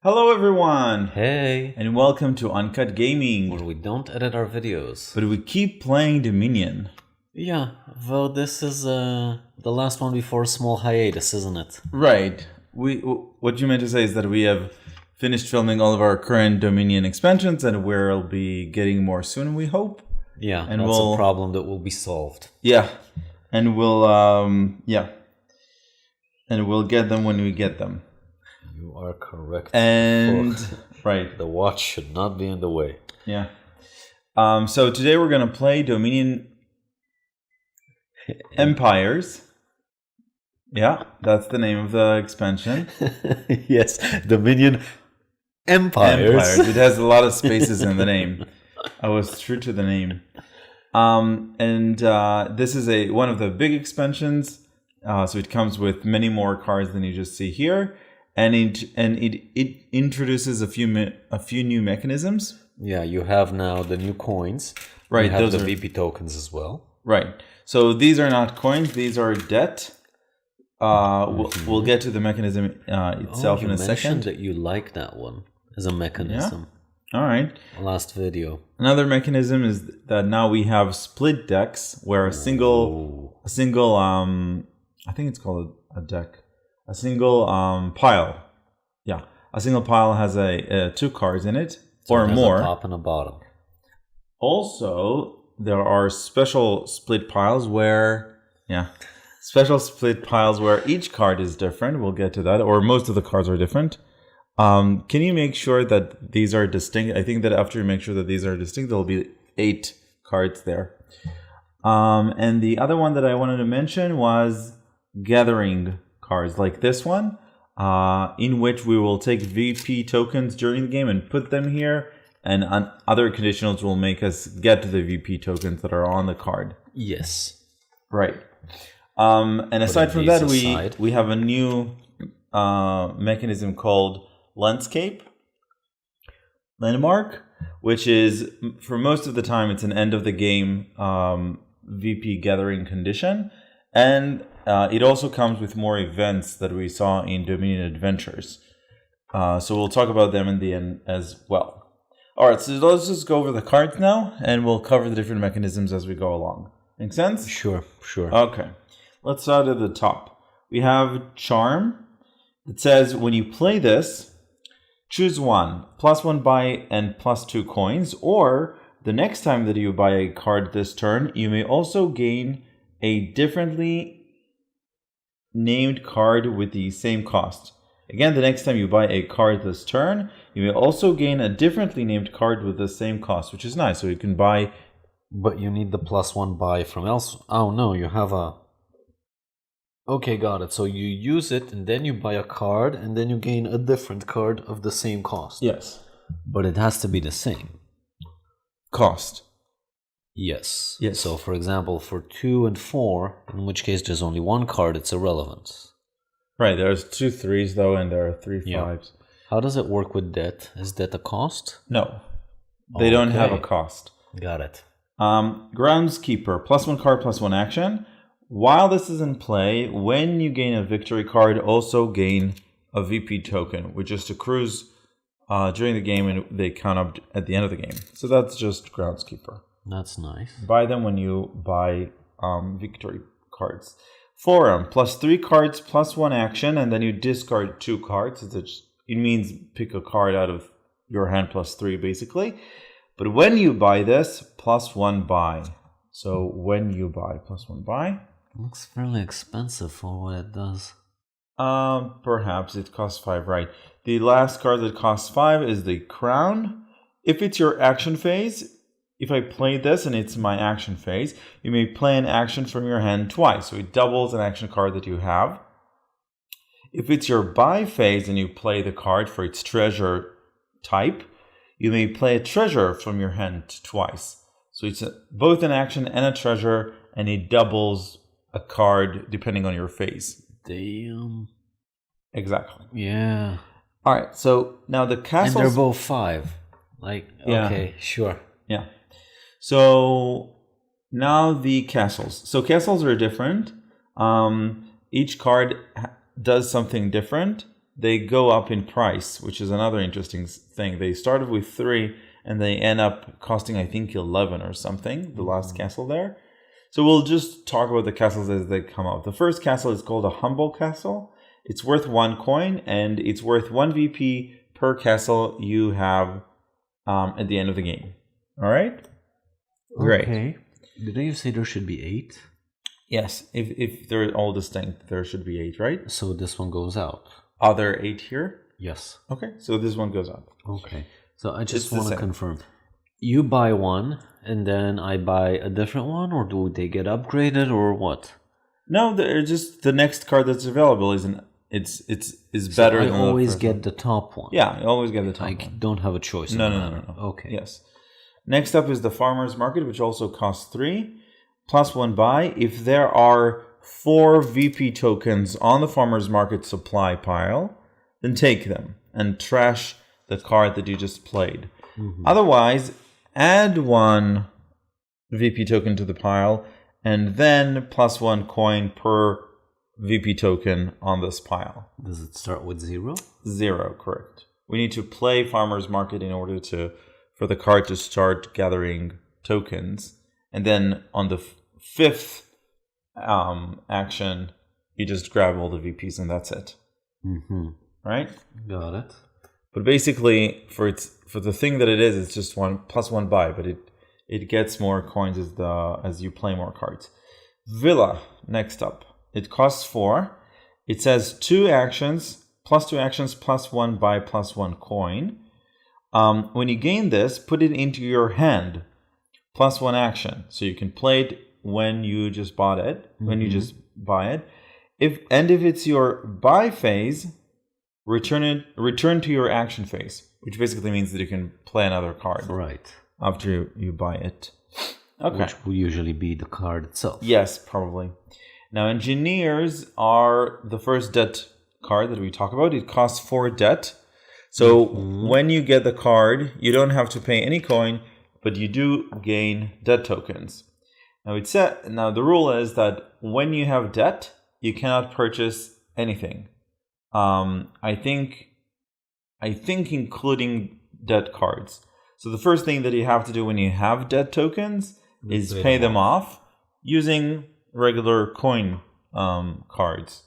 Hello everyone, Hey, and welcome to Uncut Gaming, where we don't edit our videos. but we keep playing Dominion. Yeah, though this is the last one before a small hiatus, isn't it? Right. What you meant to say is that we have finished filming all of our current Dominion expansions, and we'll be getting more soon, we hope. Yeah, And that's a problem that will be solved. Yeah, and we'll and we'll get them when we get them. You are correct. And right, The watch should not be in the way. yeah. So today we're gonna play Dominion Empires. Yeah, that's the name of the expansion. Yes, Dominion Empires. It has a lot of spaces in the name. I was true to the name. This is one of the big expansions. So it comes with many more cards than you just see here, and it introduces a few new mechanisms. Yeah, you have now the new coins. Right, You have those the are VP tokens as well. right. So these are not coins; these are debt. We'll get to the mechanism itself in a You second. mentioned that you like that one as a mechanism. All right. Last video. Another mechanism is that now we have split decks where a single I think it's called a deck. A single pile. Yeah. A single pile has two cards in it or It has more. a top and a bottom. Also, there are special split piles where each card is different. We'll get to that. Or most of the cards are different. Can you make sure that these are distinct? I think that after you make sure that these are distinct, there'll be 8 cards there. And the other one that I wanted to mention was gathering cards like this one, in which we will take VP tokens during the game and put them here, and other conditionals will make us get to the VP tokens that are on the card. Yes. Right. And aside from that, aside. we have a new mechanism called landmark, which is, for most of the time, it's an end of the game VP gathering condition, and it also comes with more events that we saw in Dominion Adventures. So we'll talk about them in the end as well. All right, so let's just go over the cards now, and we'll cover the different mechanisms as we go along. Make sense? Sure. Okay. Let's start at the top. We have Charm. It says when you play this, choose one, +1 buy and +2 coins, or the next time that you buy a card this turn, you may also gain a differently named card with the same cost. Again, the next time you buy a card this turn, you may also gain a differently named card with the same cost, which is nice. So you can buy... But you need the +1 buy from else. Oh no, you have a... Okay, got it. So you use it and then you buy a card and then you gain a different card of the same cost. Yes. But it has to be the same. Cost. Yes. Yes. So for example, for 2 and 4, in which case there's only one card, it's irrelevant. Right, there's 2 3s though, and there are 3 5s. Yeah. How does it work with debt? Is debt a cost? No, they don't have a Okay. cost. Got it. Groundskeeper, +1 card, +1 action. While this is in play, when you gain a victory card, also gain a VP token, which just accrues during the game, and they count up at the end of the game. So that's just Groundskeeper. That's nice. Buy them when you buy victory cards. Forum, +3 cards, +1 action, and then you discard 2 cards. It means pick a card out of your hand +3, basically. But when you buy this, +1 buy. So when you buy, +1 buy. Looks fairly expensive for what it does. Perhaps it costs 5, right? The last card that costs 5 is the Crown. If it's your action phase, if I play this and it's my action phase, you may play an action from your hand twice. So it doubles an action card that you have. If it's your buy phase and you play the card for its treasure type, you may play a treasure from your hand twice. So it's both an action and a treasure, and it doubles a card depending on your phase. Damn. Exactly. Yeah. All right. So now the castles. And they're both 5. Like, Yeah. okay, sure. Yeah. So now the castles. So castles are different. Each card does something different. they go up in price, which is another interesting thing. They started with 3 and they end up costing, I think, 11 or something, the last castle there. So we'll just talk about the castles as they come out. The first castle is called a humble castle. It's worth 1 coin and it's worth 1 VP per castle you have at the end of the game. All right? Great. Okay. Did you say there should be 8? Yes, if they're all distinct, there should be 8, right? So this one goes out. Are there 8 here? Yes. Okay, so this one goes up. Okay. So I just It's the want to same. confirm. You buy one and then I buy a different one, or do they get upgraded, or what? No, they're just the next card that's available is better I than always the first get one. the top one. Yeah, you always get the top I one. don't have a choice. No, in no, that. no, no, no. Okay. Yes. Next up is the farmer's market, which also costs 3 plus 1 buy. If there are 4 VP tokens on the farmer's market supply pile, then take them and trash the card that you just played. Otherwise, add 1 VP token to the pile and then plus 1 coin per VP token on this pile. Does it start with 0? 0, correct. We need to play farmer's market in order for the card to start gathering tokens. And then on the 5th action, you just grab all the VPs and that's it. Right? Got it. But basically, for the thing that it is, it's just 1 plus 1 buy, but it gets more coins as you play more cards. Villa, next up. It costs 4. It says 2 actions, plus 2 actions, plus 1 buy, plus 1 coin. When you gain this, put it into your hand, plus 1 action. So you can play it when you just bought it, when you just buy it. If it's your buy phase, return to your action phase, which basically means that you can play another card Right. after you buy it. Okay. Which will usually be the card itself. Yes, probably. Now, engineers are the first debt card that we talk about. It costs 4 debt. So when you get the card, you don't have to pay any coin, but you do gain debt tokens. Now the rule is that when you have debt, you cannot purchase anything. I think including debt cards. So the first thing that you have to do when you have debt tokens is pay them off using regular coin cards.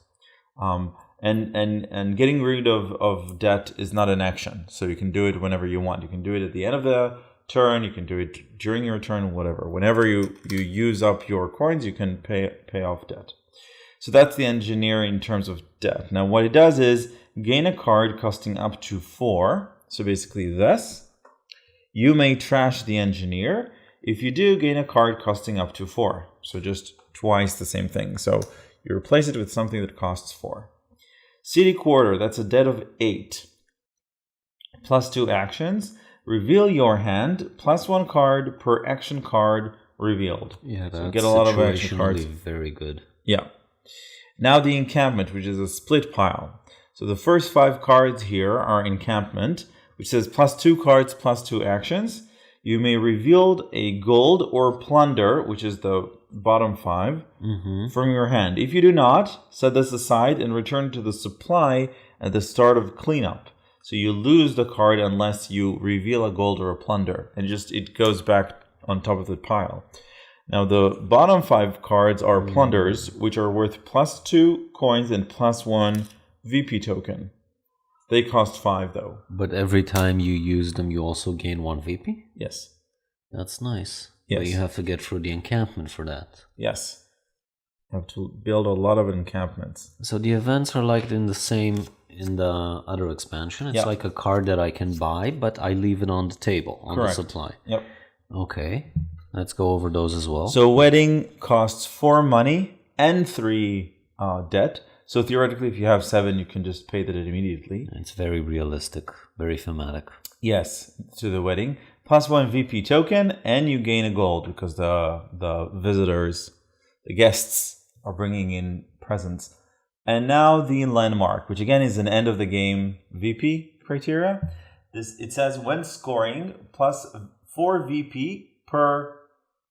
And getting rid of debt is not an action. So you can do it whenever you want. You can do it at the end of the turn. You can do it during your turn, whatever. Whenever you use up your coins, you can pay off debt. So that's the engineer in terms of debt. Now what it does is gain a card costing up to 4. So basically this. You may trash the engineer. If you do, gain a card costing up to 4. So just twice the same thing. So you replace it with something that costs 4. City Quarter, that's a debt of 8. Plus 2 actions. Reveal your hand. Plus 1 card per action card revealed. Yeah, that's so get a lot of action cards. Very good. Yeah. Now the encampment, which is a split pile. So the first 5 cards here are encampment, which says plus 2 cards, plus 2 actions. You may reveal a gold or plunder, which is the bottom 5, from your hand. If you do not, set this aside and return to the supply at the start of cleanup. So you lose the card unless you reveal a gold or a plunder, and it goes back on top of the pile. Now the bottom 5 cards are plunders, which are worth plus 2 coins and plus 1 VP token. They cost 5 though. But every time you use them, you also gain 1 VP? Yes. That's nice. Yes. But you have to get through the encampment for that. Yes. You have to build a lot of encampments. So the events are like in the other expansion. It's Yeah. like a card that I can buy, but I leave it on the table, on Correct. the supply. Yep. Okay. Let's go over those as well. So wedding costs 4 money and 3 debt. So theoretically, if you have 7, you can just pay that immediately. It's very realistic, very thematic. Yes, to the wedding. Plus 1 VP token, and you gain a gold because the visitors, the guests, are bringing in presents. And now the landmark, which again is an end of the game VP criteria. It says when scoring plus 4 VP per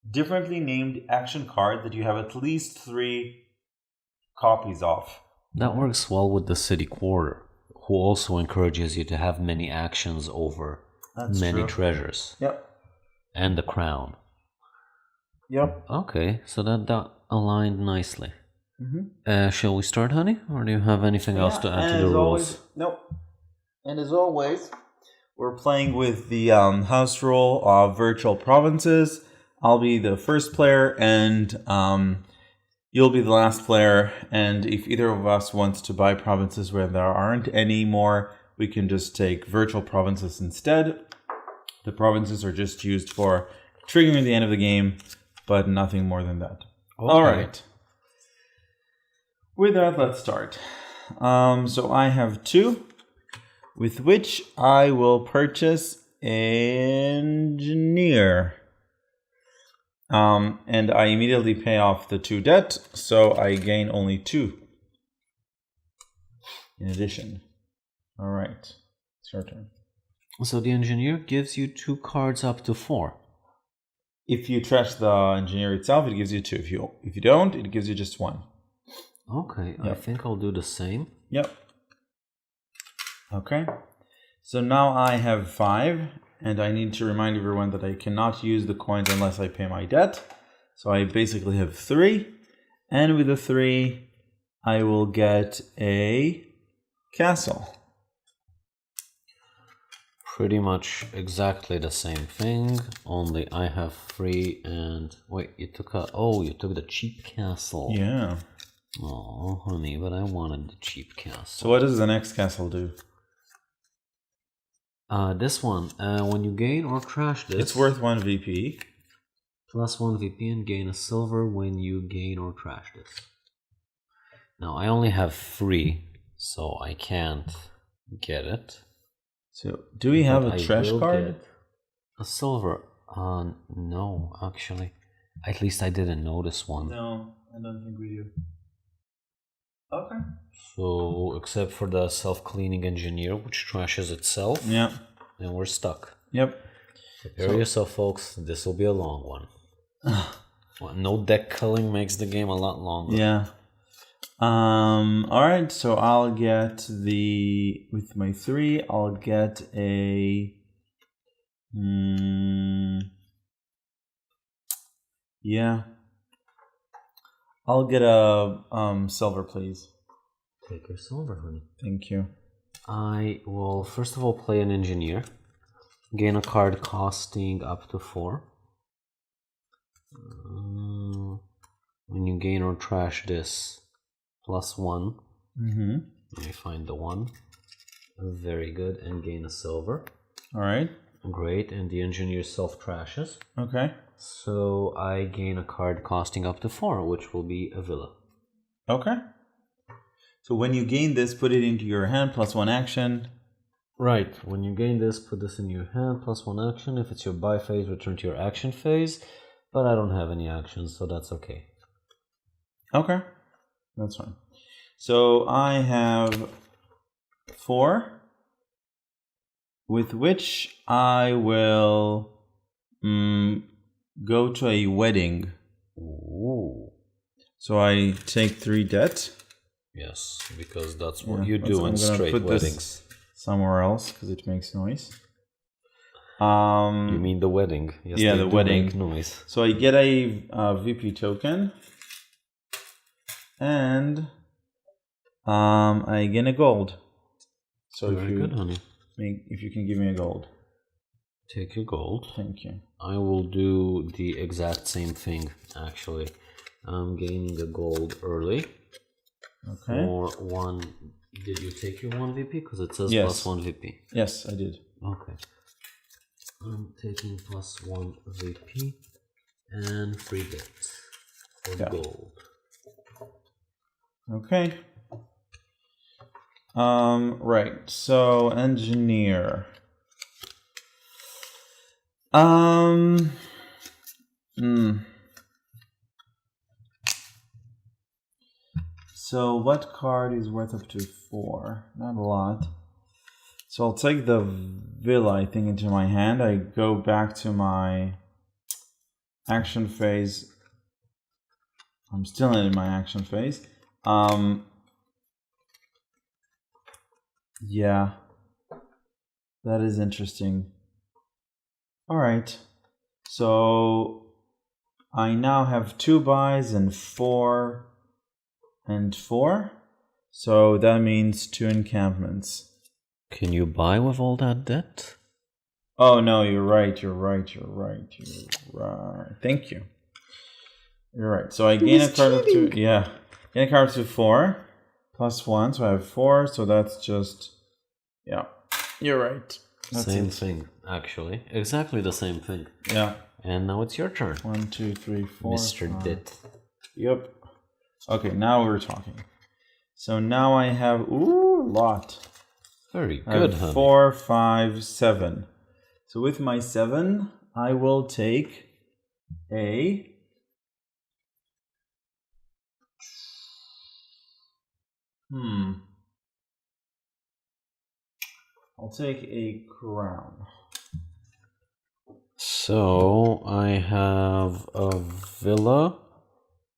differently named action card that you have at least 3 copies of. That works well with the city quarter. who also encourages you to have many actions over many treasures. Yep. And the crown. Yep. Okay, so that aligned nicely. Mm-hmm. Shall we start, honey? Or do you have anything else to add to the rules? Nope. And as always, we're playing with the house rule of virtual provinces. I'll be the first player, and you'll be the last player. And if either of us wants to buy provinces where there aren't any more, we can just take virtual provinces instead. The provinces are just used for triggering the end of the game, but nothing more than that. Okay. All right. With that, let's start. So I have 2, with which I will purchase engineer. And I immediately pay off the 2 debt, so I gain only 2 in addition. All right, it's your turn. So the engineer gives you 2 cards up to 4. If you trash the engineer itself, it gives you 2. If you don't, it gives you just 1. Okay, yep. I think I'll do the same. Yep. Okay. So now I have 5, and I need to remind everyone that I cannot use the coins unless I pay my debt. So I basically have 3, and with the 3, I will get a castle. Pretty much exactly the same thing, only I have 3 and... Wait, you took the cheap castle. Yeah. Oh, honey, but I wanted the cheap castle. So what does the next castle do? This one, when you gain or trash this... It's worth 1 VP. Plus 1 VP and gain a silver when you gain or trash this. Now, I only have 3, so I can't get it. So, do we have a trash card? A silver? No, actually. At least I didn't notice one. No, I don't think we do. Okay. So, except for the self-cleaning engineer, which trashes itself. Yeah. And we're stuck. Yep. Prepare yourself, folks. This will be a long one. No deck culling makes the game a lot longer. Yeah. Alright, so I'll get with my 3, I'll get a... yeah. I'll get a silver, please. Take your silver, honey. Thank you. I will first of all play an engineer. Gain a card costing up to 4. When you gain or trash this, plus 1. Let me find the 1. Very good, and gain a silver. Alright. Great, and the engineer self-trashes. Okay. So I gain a card costing up to 4, which will be a villa. Okay. So when you gain this, put it into your hand, plus 1 action. Right, when you gain this, put this in your hand, plus 1 action. If it's your buy phase, return to your action phase. But I don't have any actions, so that's okay. Okay, that's fine. So I have 4, with which I will go to a wedding. Ooh. So I take 3 debt. Yes, because that's what you do in straight weddings. Somewhere else, because it makes noise. You mean the wedding? Yes, yeah, the wedding. Make noise. So I get a VP token, and I gain a gold. So very good, honey. If you can give me a gold. Take your gold. Thank you. I will do the exact same thing, actually. I'm gaining a gold early. Okay. For 1... Did you take your 1 VP? Because it says yes. plus 1 VP. Yes, I did. Okay. I'm taking plus 1 VP and 3 bits for gold. Okay. Right. So engineer. So what card is worth up to 4? Not a lot. So I'll take the villa, I think, into my hand. I go back to my action phase. I'm still in my action phase. Yeah, that is interesting. All right. So I now have 2 buys and 4 and 4. So that means 2 encampments. Can you buy with all that debt? Oh no, you're right. Thank you. You're right. So I gain a card up to gain a card up to 4 plus 1, so I have 4. So that's just You're right. That's same thing, actually. Exactly the same thing. Yeah. And now it's your turn. 1, 2, 3, 4. Mr. Debt. Yep. Okay, now we're talking. So now I have a lot. Very I good, have honey. 4, 5, 7. So with my 7, I will take a I'll take a crown. So I have a villa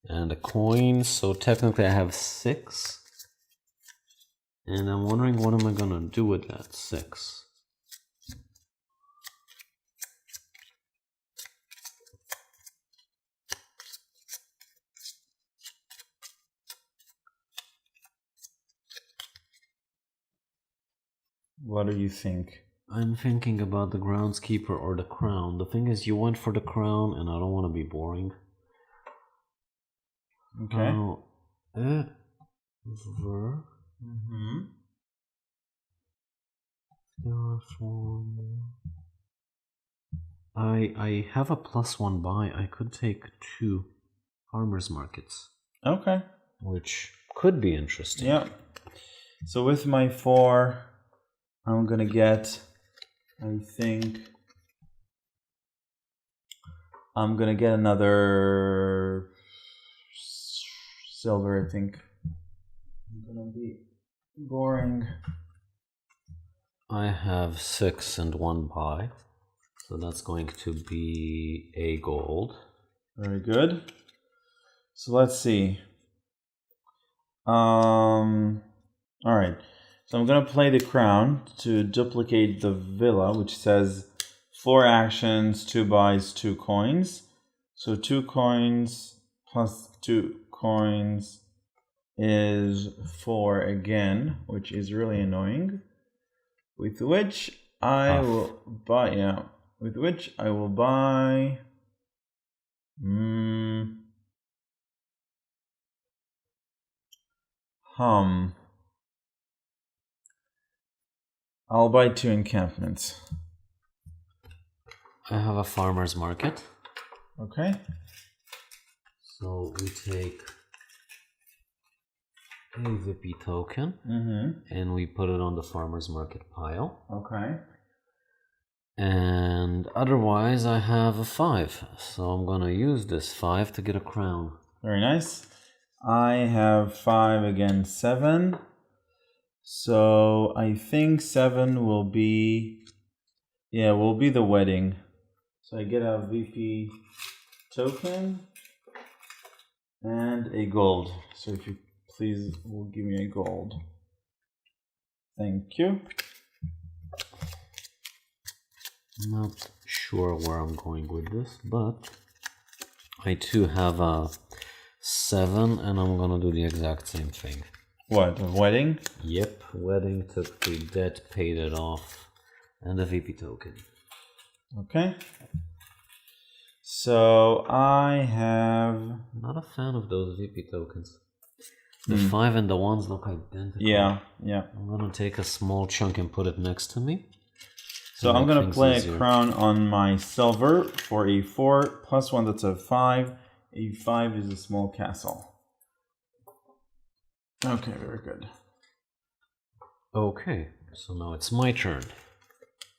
and a coin. So technically I have 6. And I'm wondering what am I gonna do with that 6? What do you think? I'm thinking about the groundskeeper or the crown. The thing is, you went for the crown, and I don't want to be boring. Okay. I have a +1 buy. I could take 2 farmers markets. Okay. Which could be interesting. Yeah. So with my 4, I'm gonna get, I think, I'm gonna get another silver, I think. I'm gonna be boring. I have 6 and 1 buy. So that's going to be a gold. Very good. So let's see. All right. So I'm gonna play the crown to duplicate the villa, which says 4 actions, 2 buys, 2 coins. So 2 coins plus 2 coins is 4 again, which is really annoying. With which I will buy. With which I will buy. I'll buy 2 encampments. I have a farmer's market. Okay. So we take a VP token and we put it on the farmer's market pile. Okay. And otherwise I have a 5. So I'm gonna use this 5 to get a crown. Very nice. I have 5 against 7. So I think 7 will be, will be the wedding. So I get a VP token and a gold. So if you please will give me a gold. Thank you. I'm not sure where I'm going with this, but I too have a 7 and I'm gonna do the exact same thing. What, a wedding? Yep, wedding, took the debt, paid it off, and the VP token. Okay. So I have... Not a fan of those VP tokens. The 5 and the 1s look identical. Yeah. I'm gonna take a small chunk and put it next to me. So I'm gonna play a crown on my silver for a 4 plus 1, that's a 5. A 5 is a small castle. Okay, very good. Okay, so now it's my turn.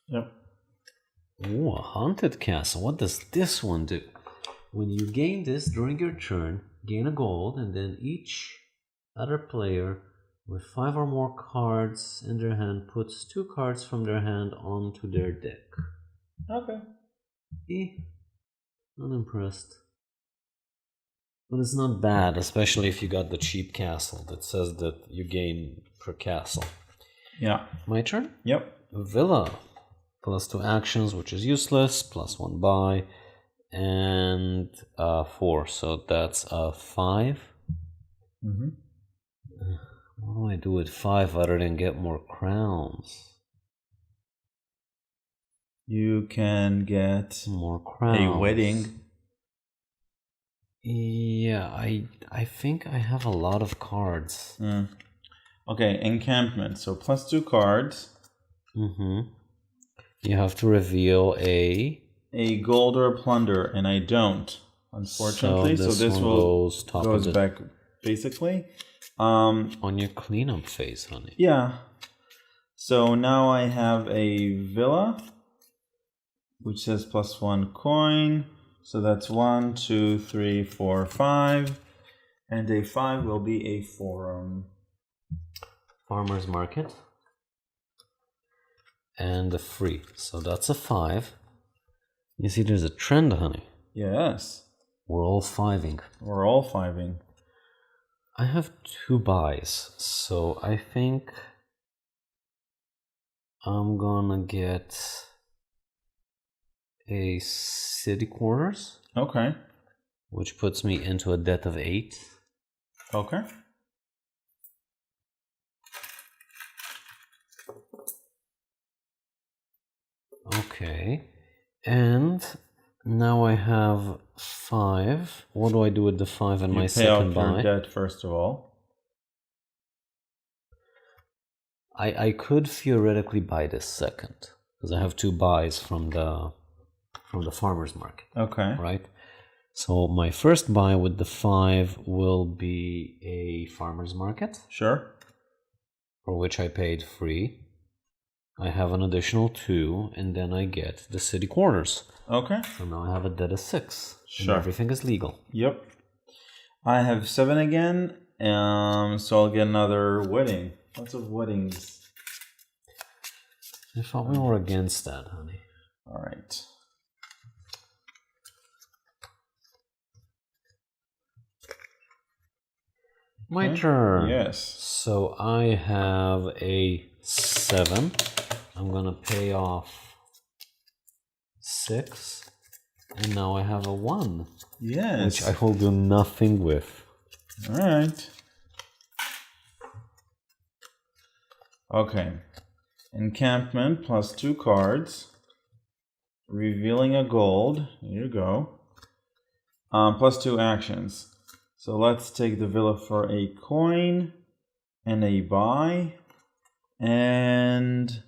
Yep. Ooh, a haunted castle. What does this one do? When you gain this during your turn, gain a gold, and then each other player with 5 or more cards in their hand puts 2 cards from their hand onto their deck. Okay. Unimpressed. But it's not bad, especially if you got the cheap castle that says that you gain per castle. Yeah. My turn? Yep. Villa. +2 actions, which is useless. +1 buy. And 4. So that's a 5. Mm-hmm. What do I do with 5 other than get more crowns? You can get More crowns. a wedding. Yeah, I think I have a lot of cards. Okay, encampment. So +2 cards. Mm-hmm. You have to reveal a gold or a plunder, and I don't, unfortunately. So this one will goes back basically. On your cleanup phase, honey. Yeah. So now I have a villa, which says +1 coin. So that's 1, 2, 3, 4, 5. And a 5 will be a forum. Farmer's market. And a free. So that's a 5. You see, there's a trend, honey. Yes. We're all 5ing. We're all 5ing. I have 2 buys. So I think I'm gonna get a city quarters. Okay. Which puts me into a debt of 8. Okay. Okay. And now I have 5. What do I do with the 5 in my second buy? You pay off your debt first of all. I could theoretically buy this second because I have 2 buys from the farmer's market. Okay. Right. So my first buy with the 5 will be a farmer's market. Sure. For which I paid free. I have an additional 2, and then I get the city quarters. Okay. So now I have a debt of 6. Sure. And everything is legal. Yep. I have 7 again. So I'll get another wedding. Lots of weddings. I thought we were against that, honey. All right. My turn. Yes. So I have a 7. I'm gonna pay off 6. And now I have a 1. Yes. Which I will do nothing with. All right. Okay. Encampment +2 cards. Revealing a gold. Here you go. +2 actions. So let's take the villa for a coin and a buy. And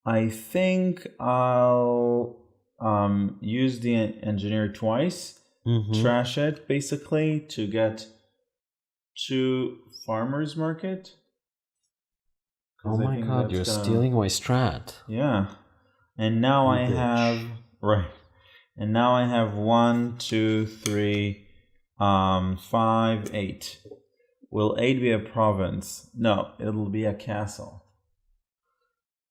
I think I'll use the engineer twice. Mm-hmm. Trash it basically to get 2 farmers market. Oh my god, you're stealing my strat. Yeah. And now I have And now I have 1, 2, 3, 5, 8. Will 8 be a province? No, it'll be a castle.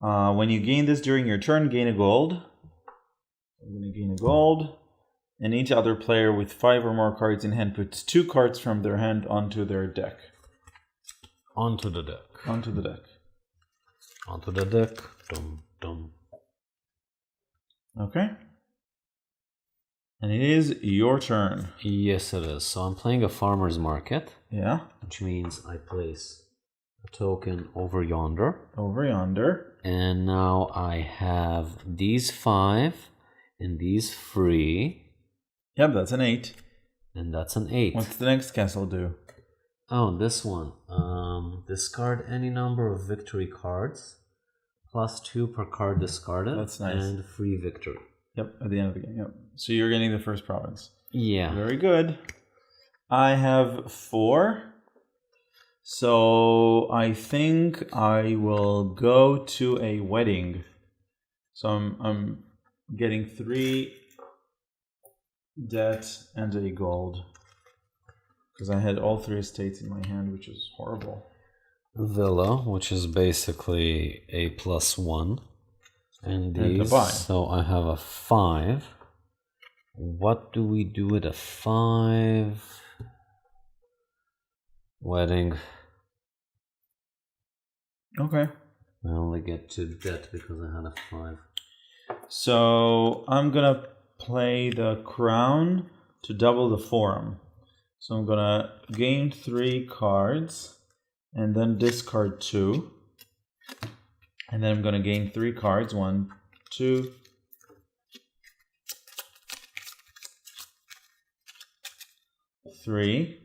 When you gain this during your turn, gain a gold. I'm going to gain a gold. And each other player with 5 or more cards in hand puts 2 cards from their hand onto their deck. Onto the deck. Onto the deck. Onto the deck. Dum, dum. Okay. And it is your turn. Yes, it is. So I'm playing a farmer's market. Yeah. Which means I place a token over yonder. Over yonder. And now I have these 5 and these 3. Yep, that's an 8. And that's an 8. What's the next castle do? Oh, this one. Discard any number of victory cards. +2 per card discarded. That's nice. And free victory. Yep, at the end of the game. Yep. So you're getting the first province. Yeah. Very good. I have 4. So I think I will go to a wedding. So I'm getting 3 debt and a gold. Because I had all 3 estates in my hand, which is horrible. Villa, which is basically a +1. And these, a buy. so I have a 5. What do we do with a 5? Wedding. Okay. I only get to that because I had a 5. So I'm gonna play the crown to double the forum. So I'm gonna gain 3 cards and then discard 2. And then I'm gonna gain 3 cards. 1, 2, 3.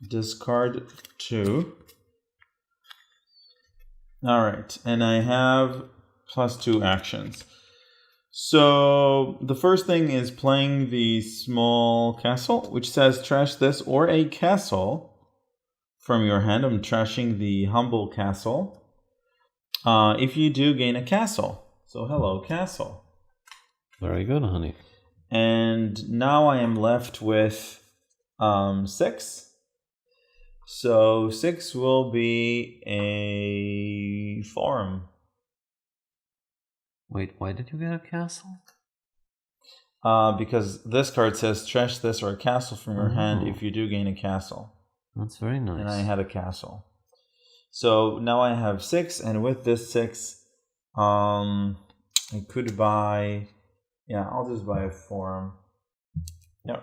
Discard 2. Alright, and I have +2 actions. So the first thing is playing the small castle, which says trash this or a castle from your hand. I'm trashing the humble castle. If you do, gain a castle. So hello, castle. Very good, honey. And now I am left with 6. So 6 will be a forum. Wait, why did you get a castle? Because this card says trash this or a castle from your hand if you do gain a castle. That's very nice. And I had a castle. So now I have 6, and with this 6, I could buy... Yeah, I'll just buy a forum. Yep.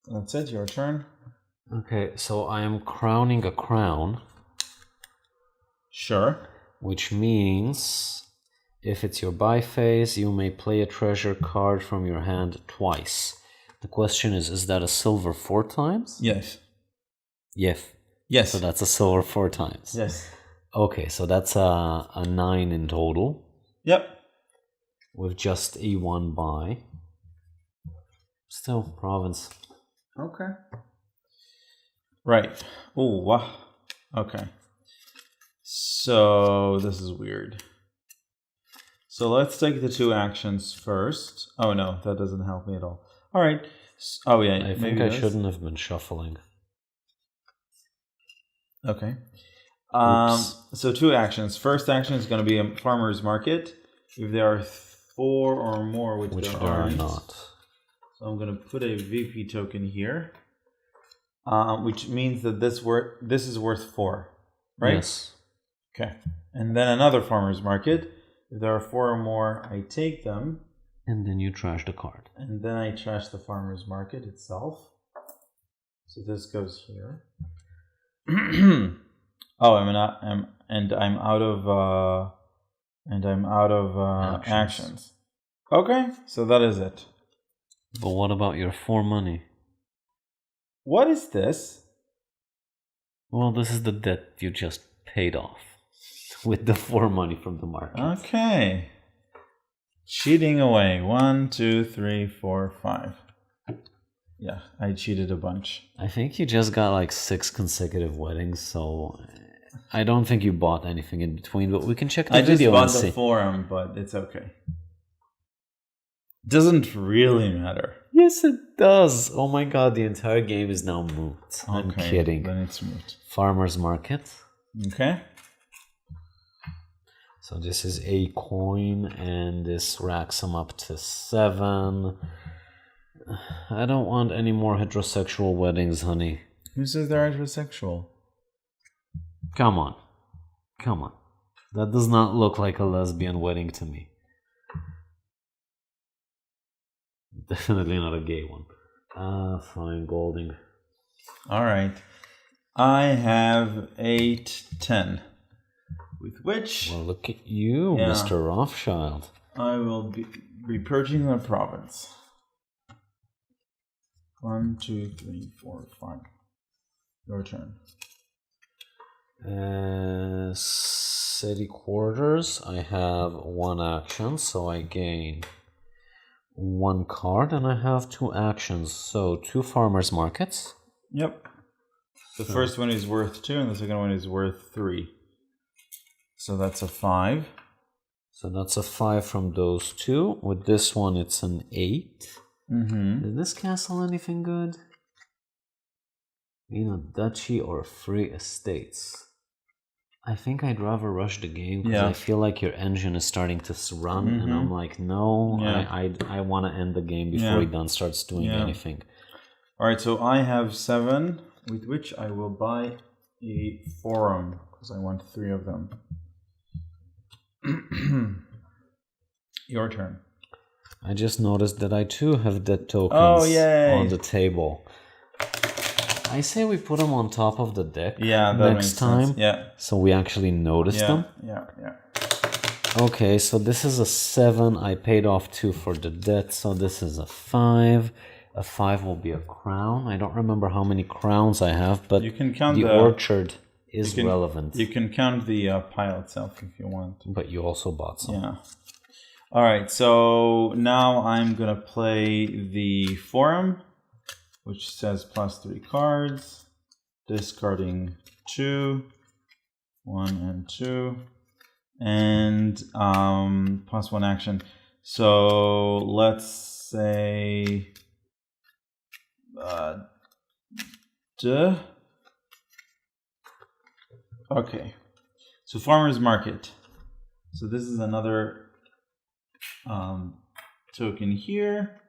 That's it, your turn. Okay, so I am crowning a crown. Sure. Which means if it's your buy phase, you may play a treasure card from your hand twice. The question is that a silver 4 times? Yes. Yes. Yes. So that's a silver 4 times. Yes. Okay, so that's a 9 in total. Yep. With just a 1 buy. Still, province. Okay. Right. Oh, wow. Okay. So this is weird. So let's take the 2 actions first. Oh no, that doesn't help me at all. All right. Oh yeah. I think I shouldn't have been shuffling. Okay. Oops. So 2 actions. First action is going to be a farmer's market. If there are 4 or more, which there are aren't. not. So I'm going to put a VP token here, which means that this is worth 4, right? Yes. Okay. And then another farmer's market. If there are 4 or more, I take them. And then you trash the card. And then I trash the farmer's market itself. So this goes here. Oh, I'm out of actions. Okay, so that is it. But what about your 4 money? What is this? Well, this is the debt you just paid off with the 4 money from the market. Okay. Cheating away. 1, 2, 3, 4, 5. Yeah, I cheated a bunch. I think you just got like 6 consecutive weddings, so I don't think you bought anything in between, but we can check the video and see. I just bought the forum, but it's okay. Doesn't really matter. Yes, it does. Oh my god, the entire game is now moot. I'm kidding. Then it's moot. Farmer's market. Okay. So this is a coin, and this racks them up to 7. I don't want any more heterosexual weddings, honey. Who says they're heterosexual? Come on. Come on. That does not look like a lesbian wedding to me. Definitely not a gay one. Fine, Golding. Alright. I have 8, 10. With which... Well, look at you, Mr. Rothschild. I will be purging the province. 1, 2, 3, 4, 5. Your turn. City quarters. I have 1 action, so I gain 1 card, and I have 2 actions. So 2 farmers markets. Yep. The first one is worth 2, and the second one is worth 3. So that's a 5. So that's a 5 from those 2. With this one, it's an 8. Mm-hmm. Is this castle anything good? You know, duchy or free estates. I think I'd rather rush the game because I feel like your engine is starting to run, and I'm like, no, I want to end the game before it done starts doing anything. All right, so I have 7, with which I will buy a forum. because I want 3 of them. Your turn. I just noticed that I too have dead tokens on the table. I say we put them on top of the deck next time. Sense. Yeah. So we actually notice them. Yeah. Okay, so this is a 7. I paid off 2 for the debt, so this is a 5. A 5 will be a crown. I don't remember how many crowns I have, but you can count the orchard is relevant. You can count the pile itself if you want. But you also bought some. Yeah. All right, so now I'm going to play the forum, which says +3 cards, discarding 2, 1 and 2. And +1 action. So let's say okay. So farmers market. So this is another token here.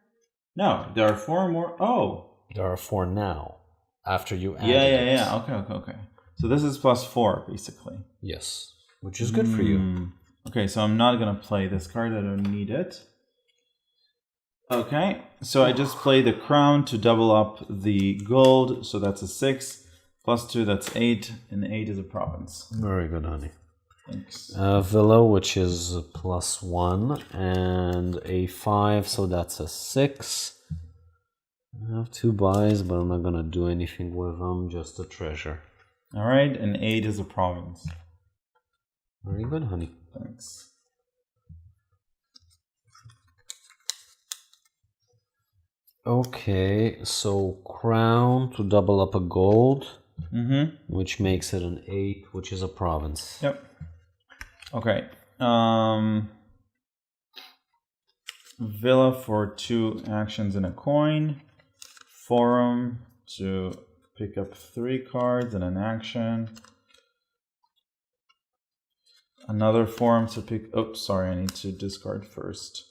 No, there are 4 more. Oh, there are 4 now. After you add Yeah. Okay. So this is +4 basically. Yes. Which is good for you. Okay, so I'm not going to play this card. I don't need it. Okay, so I just play the crown to double up the gold. So that's a 6. +2, that's 8. And 8 is a province. Very good, honey. Thanks. Villa, which is +1. And a 5, so that's a 6. I have 2 buys, but I'm not going to do anything with them. Just a treasure. All right, and 8 is a province. Very good, honey. Thanks. Okay, so crown to double up a gold, which makes it an 8, which is a province. Yep. Okay. Villa for 2 actions and a coin. Forum to pick up 3 cards and an action. Another forum to pick... Oh, sorry, I need to discard first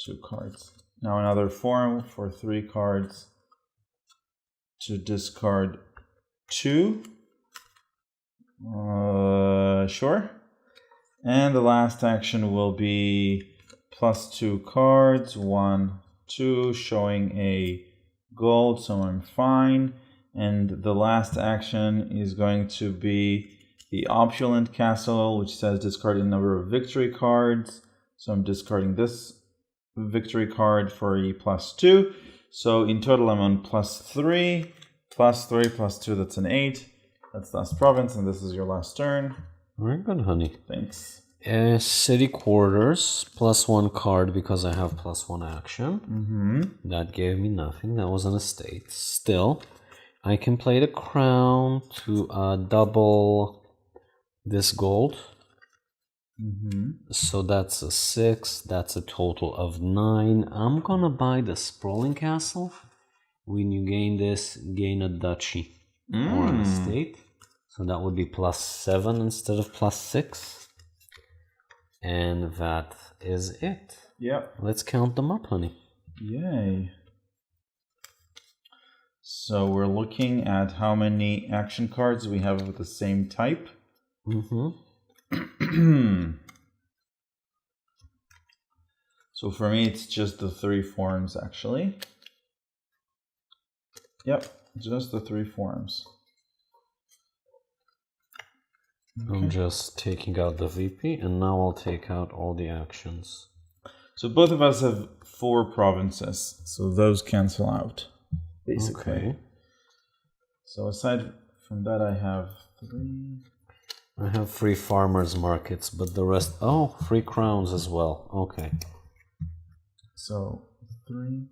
2 cards. Now another forum for 3 cards to discard 2. Sure. And the last action will be +2 cards, 1, 2, showing a gold, so I'm fine. And the last action is going to be the opulent castle, which says discard a number of victory cards. So I'm discarding this victory card for a +2. So in total I'm on +3, +3, +2, that's an 8. That's last province, and this is your last turn. Very good, honey. Thanks. City quarters, +1 card because I have +1 action. That gave me nothing. That was an estate. Still, I can play the crown to double this gold. So that's a 6. That's a total of 9. I'm gonna buy the sprawling castle. When you gain this, gain a duchy or an estate. So that would be +7 instead of +6. And that is it. Yep. Let's count them up, honey. Yay. So we're looking at how many action cards we have of the same type. So for me, it's just the 3 forms, actually. Yep, just the 3 forms. Okay. I'm just taking out the VP, and now I'll take out all the actions. So both of us have 4 provinces, so those cancel out, basically. Okay. So aside from that, I have 3. I have 3 farmers markets, but the rest... Oh, 3 crowns as well. Okay. So 3.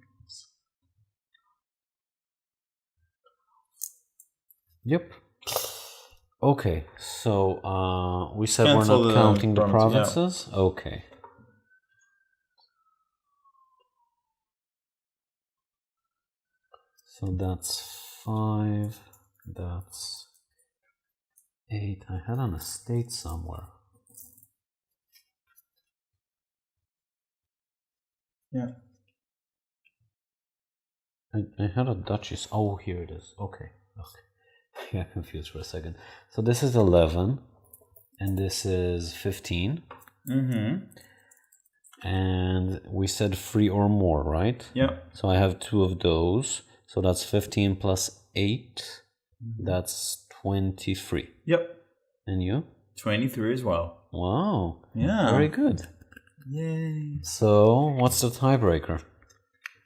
Yep. Okay, so we said Cancel we're not counting the provinces? Yeah. Okay. So that's 5, that's 8. I had an estate somewhere. Yeah. I had a duchess. Oh, here it is. Okay. I got confused for a second. So this is 11. And this is 15. Mm-hmm. And we said 3 or more, right? Yep. So I have 2 of those. So that's 15 plus 8. That's 23. Yep. And you? 23 as well. Wow. Yeah. Very good. Yay. So what's the tiebreaker?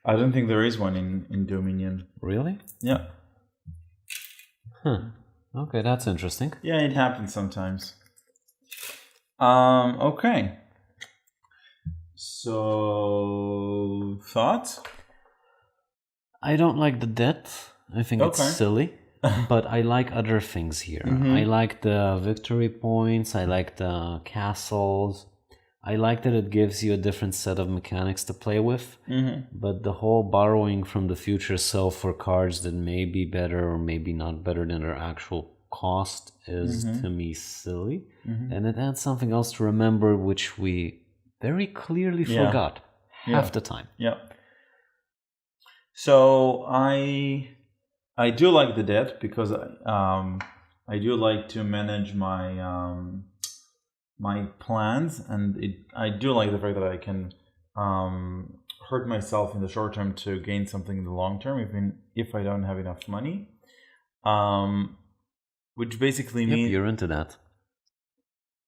I don't think there is one in Dominion. Really? Yeah. Huh. Okay, that's interesting. Yeah, it happens sometimes. Okay. So, thoughts? I don't like the debt. I think it's silly. But I like other things here. I like the victory points. I like the castles. I like that it gives you a different set of mechanics to play with. But the whole borrowing from the future self for cards that may be better or maybe not better than their actual cost is to me silly. And it adds something else to remember, which we very clearly forgot half the time. Yeah. So I do like the debt because I do like to manage my my plans, and I do like the fact that I can hurt myself in the short term to gain something in the long term, even if I don't have enough money. Which basically means you're into that.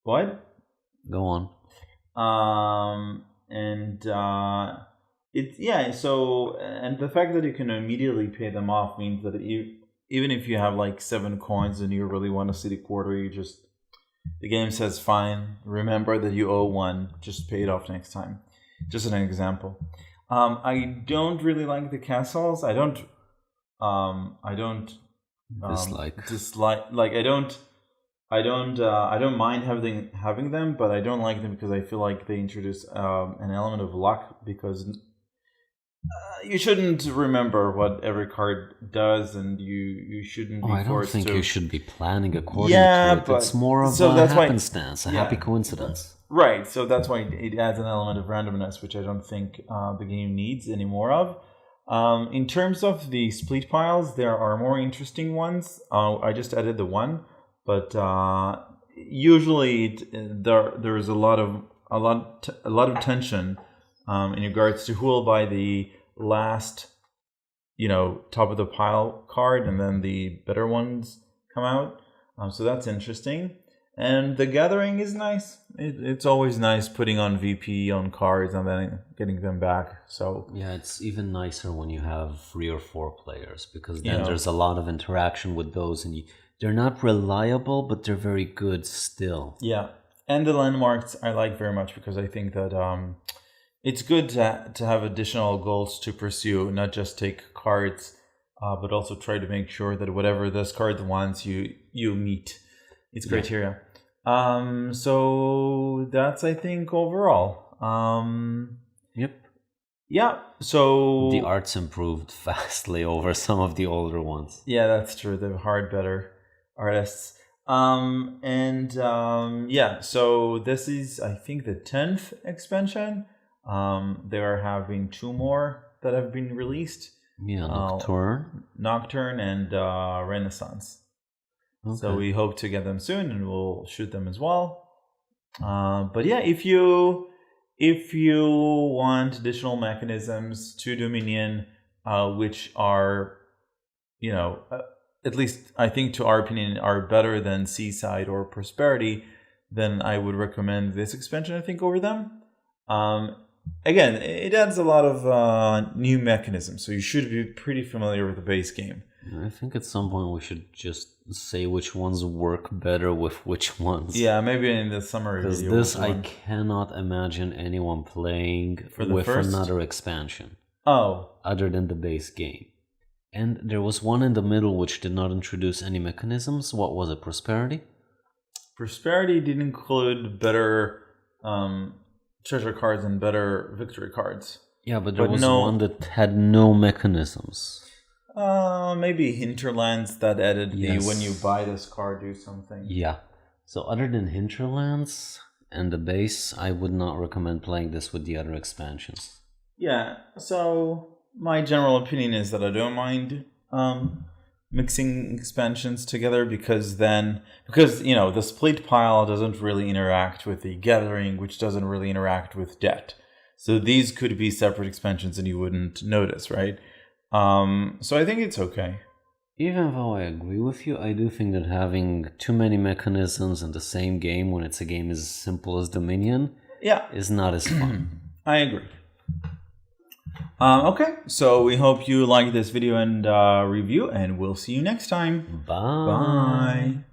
What? Go on. And the fact that you can immediately pay them off means that even if you have like 7 coins and you really want a city quarter, the game says fine, remember that you owe 1, just pay it off next time. Just an example. I don't really like the castles. I don't mind having them, but I don't like them because I feel like they introduce an element of luck, because you shouldn't remember what every card does, and you shouldn't be forced to. I don't think you should be planning according to it. It's more of a happenstance, a happy coincidence. Right, so that's why it adds an element of randomness, which I don't think the game needs any more of. In terms of the split piles, there are more interesting ones. I just added the one. But usually there is a lot of tension in regards to who will buy the last, top of the pile card, and then the better ones come out. So that's interesting, and the gathering is nice. It's always nice putting on VP on cards and then getting them back. So yeah, it's even nicer when you have 3 or 4 players, because then there's a lot of interaction with those, and they're not reliable, but they're very good still. Yeah, and the landmarks I like very much, because I think that it's good to have additional goals to pursue, not just take cards, but also try to make sure that whatever this card wants, you meet its criteria. So that's, I think, overall. Yep. Yeah, so the art's improved vastly over some of the older ones. Yeah, that's true. They're better artists. So this is, I think, the 10th expansion. They are having 2 more that have been released. Yeah, Nocturne and Renaissance. Okay. So we hope to get them soon, and we'll shoot them as well. But yeah, if you want additional mechanisms to Dominion, which are, at least I think to our opinion, are better than Seaside or Prosperity, then I would recommend this expansion, I think, over them. Again, it adds a lot of new mechanisms, so you should be pretty familiar with the base game. I think at some point we should just say which ones work better with which ones. Yeah, maybe in the summary video. Because this, I cannot imagine anyone playing with another expansion. Oh. Other than the base game. And there was one in the middle which did not introduce any mechanisms. What was it, Prosperity? Prosperity did include better treasure cards and better victory cards. Yeah, but there was one that had no mechanisms. Maybe Hinterlands that added the when you buy this card do something. Yeah. So other than Hinterlands and the base, I would not recommend playing this with the other expansions. Yeah. So my general opinion is that I don't mind mixing expansions together because the split pile doesn't really interact with the gathering, which doesn't really interact with debt. So these could be separate expansions and you wouldn't notice, right? So I think it's okay. Even though I agree with you, I do think that having too many mechanisms in the same game when it's a game as simple as Dominion is not as fun. I agree. Okay, so we hope you liked this video and review, and we'll see you next time. Bye. Bye.